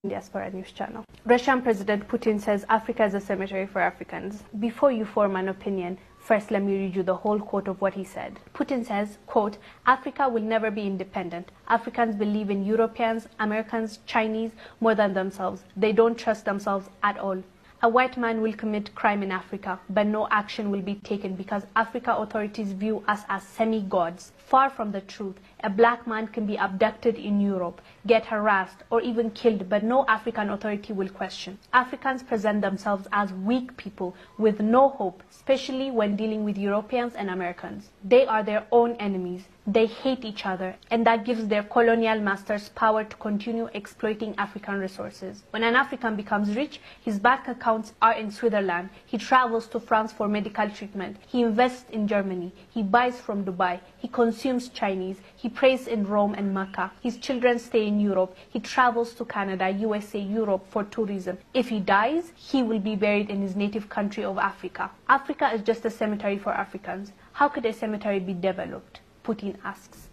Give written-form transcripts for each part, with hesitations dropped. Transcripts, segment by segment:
Diaspora News Channel. Russian President Putin says Africa is a cemetery for Africans. Before you form an opinion, first let me read you the whole quote of what he said. Putin says, quote, Africa will never be independent. Africans believe in Europeans, Americans, Chinese more than themselves. They don't trust themselves at all. A white man will commit crime in Africa, but no action will be taken because Africa authorities view us as semi-gods. Far from the truth, a black man can be abducted in Europe, get harassed, or even killed, but no African authority will question. Africans present themselves as weak people with no hope, especially when dealing with Europeans and Americans. They are their own enemies. They hate each other, and that gives their colonial masters power to continue exploiting African resources. When an African becomes rich, his bank accounts are in Switzerland. He travels to France for medical treatment. He invests in Germany. He buys from Dubai. He consumes Chinese. He prays in Rome and Mecca. His children stay in Europe. He travels to Canada, USA, Europe for tourism. If he dies, he will be buried in his native country of Africa. Africa is just a cemetery for Africans. How could a cemetery be developed? Putin asks.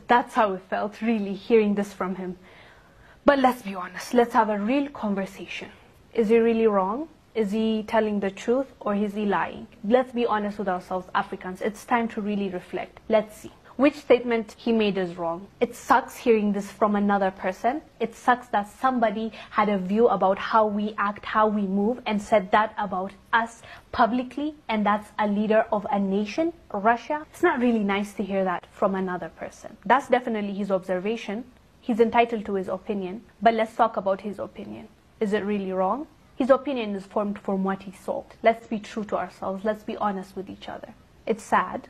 That's how it felt, really, hearing this from him. But let's be honest, let's have a real conversation. Is he really wrong? Is he telling the truth, or is he lying? Let's be honest with ourselves, Africans. It's time to really reflect. Let's see. Which statement he made is wrong? It sucks hearing this from another person. It sucks that somebody had a view about how we act, how we move, and said that about us publicly, and that's a leader of a nation, Russia. It's not really nice to hear that from another person. That's definitely his observation. He's entitled to his opinion, but let's talk about his opinion. Is it really wrong? His opinion is formed from what he saw. Let's be true to ourselves. Let's be honest with each other. It's sad.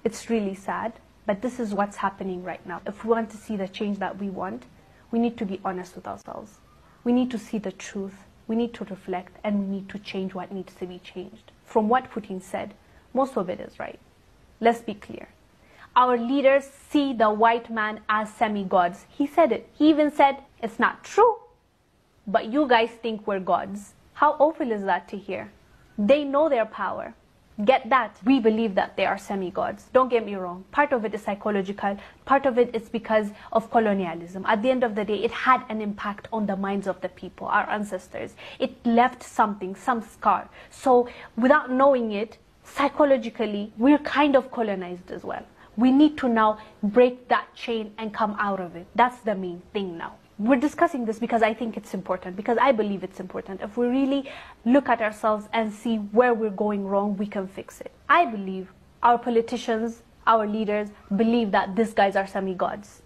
It's really sad. But this is what's happening right now. If we want to see the change that we want, we need to be honest with ourselves. We need to see the truth. We need to reflect, and we need to change what needs to be changed. From what Putin said, most of it is right. Let's be clear. Our leaders see the white man as semi-gods. He said it. He even said, it's not true, but you guys think we're gods. How awful is that to hear? They know their power. Get that. We believe that they are semi-gods. Don't get me wrong. Part of it is psychological. Part of it is because of colonialism. At the end of the day, it had an impact on the minds of the people, our ancestors. It left something, some scar. So without knowing it, psychologically, we're kind of colonized as well. We need to now break that chain and come out of it. That's the main thing now. We're discussing this because I think it's important, because I believe it's important. If we really look at ourselves and see where we're going wrong, we can fix it. I believe our politicians, our leaders, believe that these guys are semi-gods.